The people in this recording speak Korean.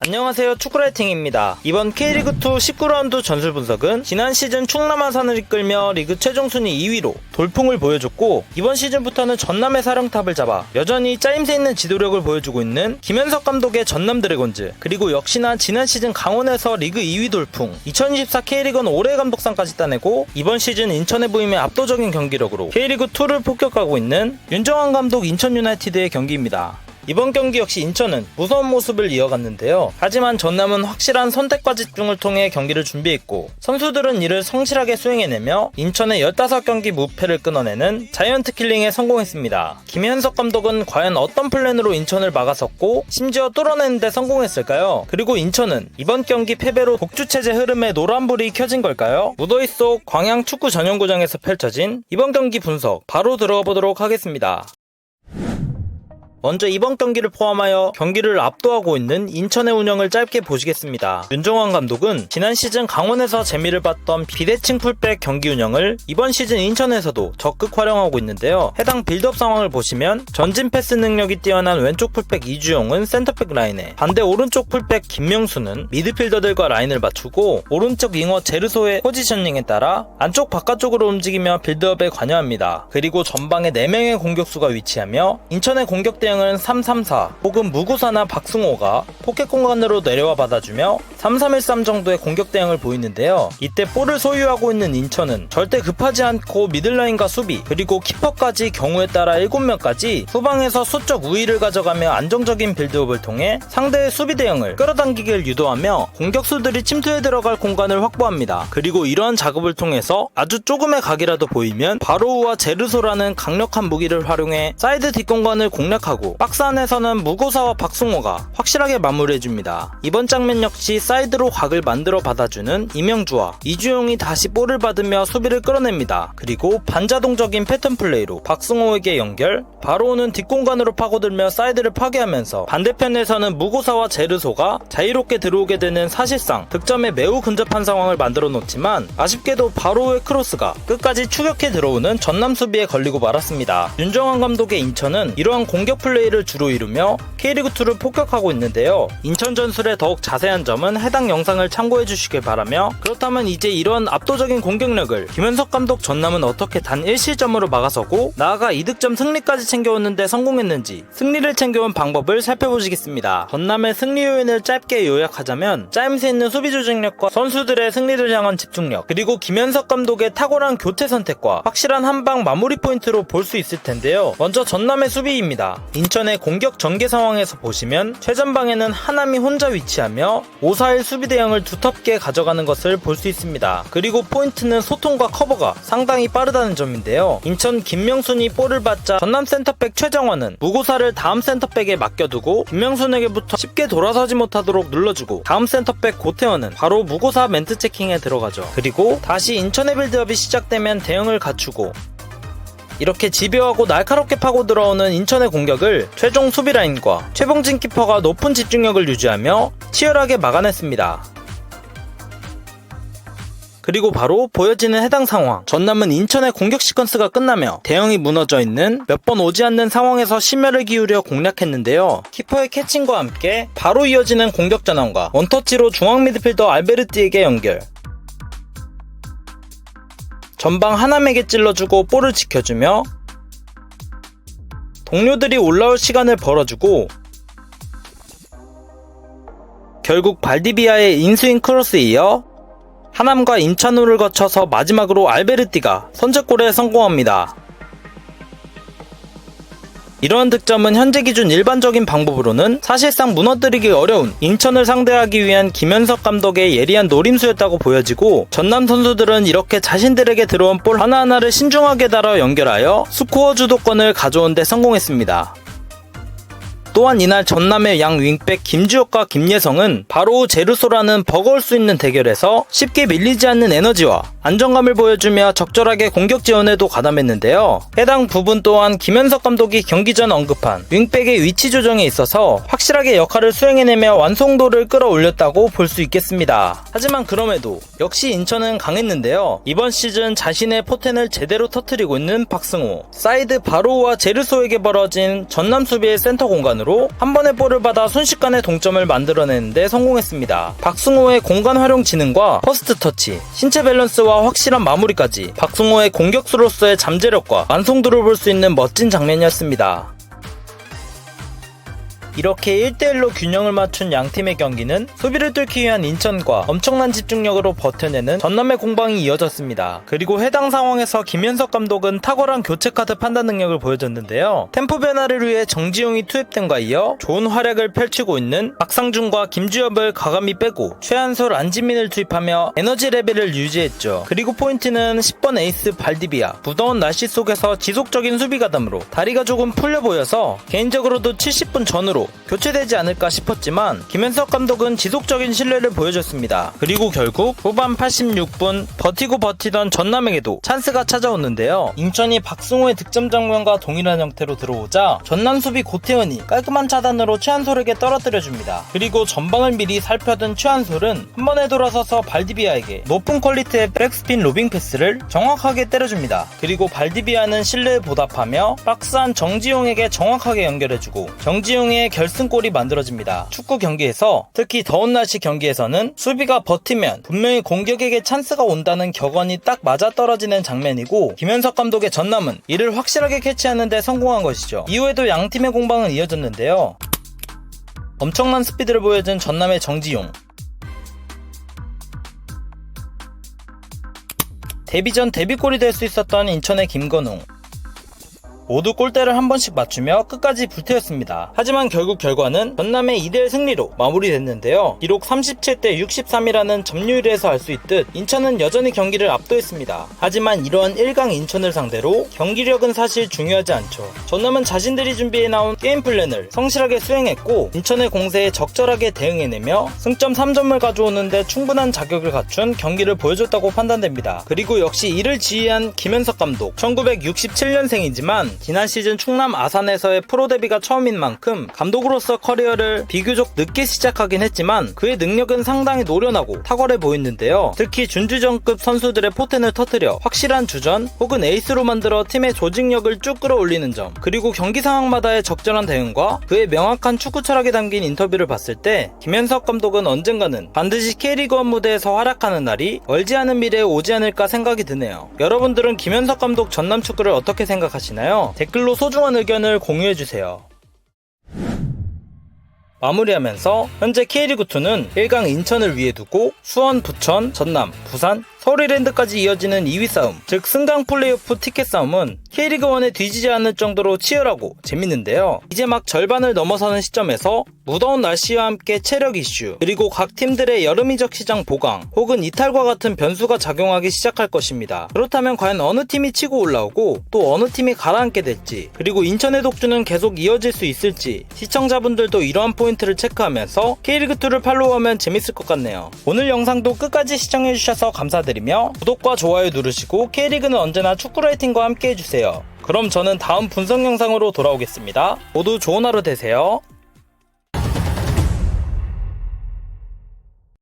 안녕하세요, 축구라이팅입니다. 이번 K리그2 19라운드 전술 분석은 지난 시즌 충남 아산을 이끌며 리그 최종 순위 2위로 돌풍을 보여줬고, 이번 시즌부터는 전남의 사령탑을 잡아 여전히 짜임새 있는 지도력을 보여주고 있는 김현석 감독의 전남 드래곤즈, 그리고 역시나 지난 시즌 강원에서 리그 2위 돌풍, 2024 K리그1 올해의 감독상까지 따내고 이번 시즌 인천에 부임해 압도적인 경기력으로 K리그2를 폭격하고 있는 윤정환 감독 인천 유나이티드의 경기입니다. 이번 경기 역시 인천은 무서운 모습을 이어갔는데요. 하지만 전남은 확실한 선택과 집중을 통해 경기를 준비했고, 선수들은 이를 성실하게 수행해내며 인천의 15경기 무패를 끊어내는 자이언트 킬링에 성공했습니다. 김현석 감독은 과연 어떤 플랜으로 인천을 막아섰고 심지어 뚫어내는 데 성공했을까요? 그리고 인천은 이번 경기 패배로 독주체제 흐름에 노란불이 켜진 걸까요? 무더위 속 광양 축구 전용구장에서 펼쳐진 이번 경기 분석 바로 들어가 보도록 하겠습니다. 먼저 이번 경기를 포함하여 경기를 압도하고 있는 인천의 운영을 짧게 보시겠습니다. 윤정환 감독은 지난 시즌 강원에서 재미를 봤던 비대칭 풀백 경기 운영을 이번 시즌 인천에서도 적극 활용하고 있는데요. 해당 빌드업 상황을 보시면 전진 패스 능력이 뛰어난 왼쪽 풀백 이주용은 센터백 라인에, 반대 오른쪽 풀백 김명수는 미드필더들과 라인을 맞추고 오른쪽 윙어 제르소의 포지셔닝에 따라 안쪽 바깥쪽으로 움직이며 빌드업에 관여합니다. 그리고 전방에 4명의 공격수가 위치하며 인천의 공격 대응은 3-3-4 혹은 무구사나 박승호가 포켓 공간으로 내려와 받아주며 3-3-1-3 정도의 공격 대응을 보이는데요. 이때 볼을 소유하고 있는 인천은 절대 급하지 않고 미들라인과 수비, 그리고 키퍼까지 경우에 따라 7명까지 후방에서 수적 우위를 가져가며 안정적인 빌드업을 통해 상대의 수비 대응을 끌어당기길 유도하며 공격수들이 침투해 들어갈 공간을 확보합니다. 그리고 이러한 작업을 통해서 아주 조금의 각이라도 보이면 바로우와 제르소라는 강력한 무기를 활용해 사이드 뒷공간을 공략하고, 박스 안에서는 무고사와 박승호가 확실하게 마무리해줍니다. 이번 장면 역시 사이드로 각을 만들어 받아주는 이명주와 이주용이 다시 볼을 받으며 수비를 끌어냅니다. 그리고 반자동적인 패턴 플레이로 박승호에게 연결, 바로우는 뒷공간으로 파고들며 사이드를 파괴하면서 반대편에서는 무고사와 제르소가 자유롭게 들어오게 되는 사실상 득점에 매우 근접한 상황을 만들어 놓지만, 아쉽게도 바로우의 크로스가 끝까지 추격해 들어오는 전남 수비에 걸리고 말았습니다. 윤정환 감독의 인천은 이러한 공격 플레이를 주로 이루며 K리그2를 폭격하고 있는데요. 인천 전술의 더욱 자세한 점은 해당 영상을 참고해 주시길 바라며, 그렇다면 이제 이런 압도적인 공격력을 김현석 감독 전남은 어떻게 단 1실점으로 막아서고 나아가 2득점 승리까지 챙겨오는데 성공했는지 승리를 챙겨온 방법을 살펴보시겠습니다. 전남의 승리 요인을 짧게 요약하자면 짜임새 있는 수비 조직력과 선수들의 승리를 향한 집중력, 그리고 김현석 감독의 탁월한 교체 선택과 확실한 한방 마무리 포인트로 볼 수 있을 텐데요. 먼저 전남의 수비입니다. 인천의 공격 전개 상황에서 보시면 최전방에는 하남이 혼자 위치하며 5-4-1 수비 대응을 두텁게 가져가는 것을 볼 수 있습니다. 그리고 포인트는 소통과 커버가 상당히 빠르다는 점인데요. 인천 김명순이 볼을 받자 전남 센터백 최정원은 무고사를 다음 센터백에 맡겨두고 김명순에게부터 쉽게 돌아서지 못하도록 눌러주고, 다음 센터백 고태원은 바로 무고사 멘트 체킹에 들어가죠. 그리고 다시 인천의 빌드업이 시작되면 대응을 갖추고, 이렇게 집요하고 날카롭게 파고 들어오는 인천의 공격을 최종 수비라인과 최봉진 키퍼가 높은 집중력을 유지하며 치열하게 막아냈습니다. 그리고 바로 보여지는 해당 상황, 전남은 인천의 공격 시퀀스가 끝나며 대형이 무너져 있는 몇 번 오지 않는 상황에서 심혈을 기울여 공략했는데요. 키퍼의 캐칭과 함께 바로 이어지는 공격 전환과 원터치로 중앙 미드필더 알베르티에게 연결, 전방 하남에게 찔러주고 볼을 지켜주며 동료들이 올라올 시간을 벌어주고, 결국 발디비아의 인스윙 크로스에 이어 하남과 임찬우를 거쳐서 마지막으로 알베르티가 선제골에 성공합니다. 이러한 득점은 현재 기준 일반적인 방법으로는 사실상 무너뜨리기 어려운 인천을 상대하기 위한 김현석 감독의 예리한 노림수였다고 보여지고, 전남 선수들은 이렇게 자신들에게 들어온 볼 하나하나를 신중하게 다뤄 연결하여 스코어 주도권을 가져온 데 성공했습니다. 또한 이날 전남의 양 윙백 김주혁과 김예성은 바로 제르소라는 버거울 수 있는 대결에서 쉽게 밀리지 않는 에너지와 안정감을 보여주며 적절하게 공격 지원에도 가담했는데요. 해당 부분 또한 김현석 감독이 경기 전 언급한 윙백의 위치 조정에 있어서 확실하게 역할을 수행해내며 완성도를 끌어올렸다고 볼 수 있겠습니다. 하지만 그럼에도 역시 인천은 강했는데요. 이번 시즌 자신의 포텐을 제대로 터뜨리고 있는 박승호, 사이드 바로우와 제르소에게 벌어진 전남 수비의 센터 공간으로 장면으로 한 번에 볼을 받아 순식간에 동점을 만들어내는데 성공했습니다. 박승호의 공간 활용 지능과 퍼스트 터치, 신체 밸런스와 확실한 마무리까지 박승호의 공격수로서의 잠재력과 완성도를 볼 수 있는 멋진 장면이었습니다. 이렇게 1대1로 균형을 맞춘 양팀의 경기는 수비를 뚫기 위한 인천과 엄청난 집중력으로 버텨내는 전남의 공방이 이어졌습니다. 그리고 해당 상황에서 김현석 감독은 탁월한 교체 카드 판단 능력을 보여줬는데요. 템포 변화를 위해 정지용이 투입됨과 이어 좋은 활약을 펼치고 있는 박상준과 김주엽을 과감히 빼고 최한솔, 안지민을 투입하며 에너지 레벨을 유지했죠. 그리고 포인트는 10번 에이스 발디비아. 무더운 날씨 속에서 지속적인 수비 가담으로 다리가 조금 풀려 보여서 개인적으로도 70분 전으로 교체되지 않을까 싶었지만 김현석 감독은 지속적인 신뢰를 보여줬습니다. 그리고 결국 후반 86분 버티고 버티던 전남에게도 찬스가 찾아오는데요. 인천이 박승호의 득점 장면과 동일한 형태로 들어오자 전남 수비 고태현이 깔끔한 차단으로 최한솔에게 떨어뜨려줍니다. 그리고 전방을 미리 살펴둔 최한솔은 한 번에 돌아서서 발디비아에게 높은 퀄리티의 백스핀 로빙 패스를 정확하게 때려줍니다. 그리고 발디비아는 신뢰에 보답하며 박스 안 정지용에게 정확하게 연결해주고 정지용의 결승골이 만들어집니다. 축구 경기에서 특히 더운 날씨 경기에서는 수비가 버티면 분명히 공격에게 찬스가 온다는 격언이 딱 맞아떨어지는 장면이고 김현석 감독의 전남은 이를 확실하게 캐치하는 데 성공한 것이죠. 이후에도 양팀의 공방은 이어졌는데요. 엄청난 스피드를 보여준 전남의 정지용, 데뷔전 데뷔골이 될 수 있었던 인천의 김건웅, 모두 골대를 한 번씩 맞추며 끝까지 불태웠습니다. 하지만 결국 결과는 전남의 2대1 승리로 마무리됐는데요. 비록 37대 63이라는 점유율에서 알 수 있듯 인천은 여전히 경기를 압도했습니다. 하지만 이러한 1강 인천을 상대로 경기력은 사실 중요하지 않죠. 전남은 자신들이 준비해 나온 게임 플랜을 성실하게 수행했고 인천의 공세에 적절하게 대응해내며 승점 3점을 가져오는데 충분한 자격을 갖춘 경기를 보여줬다고 판단됩니다. 그리고 역시 이를 지휘한 김현석 감독, 1967년생이지만 지난 시즌 충남 아산에서의 프로 데뷔가 처음인 만큼 감독으로서 커리어를 비교적 늦게 시작하긴 했지만 그의 능력은 상당히 노련하고 탁월해 보이는데요. 특히 준주전급 선수들의 포텐을 터뜨려 확실한 주전 혹은 에이스로 만들어 팀의 조직력을 쭉 끌어올리는 점, 그리고 경기 상황마다의 적절한 대응과 그의 명확한 축구 철학이 담긴 인터뷰를 봤을 때 김현석 감독은 언젠가는 반드시 K리그1 무대에서 활약하는 날이 멀지 않은 미래에 오지 않을까 생각이 드네요. 여러분들은 김현석 감독 전남 축구를 어떻게 생각하시나요? 댓글로 소중한 의견을 공유해주세요. 마무리하면서 현재 K리그2는 1강 인천을 위에 두고 수원, 부천, 전남, 부산, 서울이랜드까지 이어지는 2위 싸움, 즉 승강 플레이오프 티켓 싸움은 K리그1에 뒤지지 않을 정도로 치열하고 재밌는데요. 이제 막 절반을 넘어서는 시점에서 무더운 날씨와 함께 체력 이슈, 그리고 각 팀들의 여름이적 시장 보강 혹은 이탈과 같은 변수가 작용하기 시작할 것입니다. 그렇다면 과연 어느 팀이 치고 올라오고 또 어느 팀이 가라앉게 될지, 그리고 인천의 독주는 계속 이어질 수 있을지 시청자분들도 이러한 포인트를 체크하면서 K리그2를 팔로우하면 재밌을 것 같네요. 오늘 영상도 끝까지 시청해주셔서 감사드리며 구독과 좋아요 누르시고 K리그는 언제나 축구 라이팅과 함께 해주세요. 그럼 저는 다음 분석 영상으로 돌아오겠습니다. 모두 좋은 하루 되세요.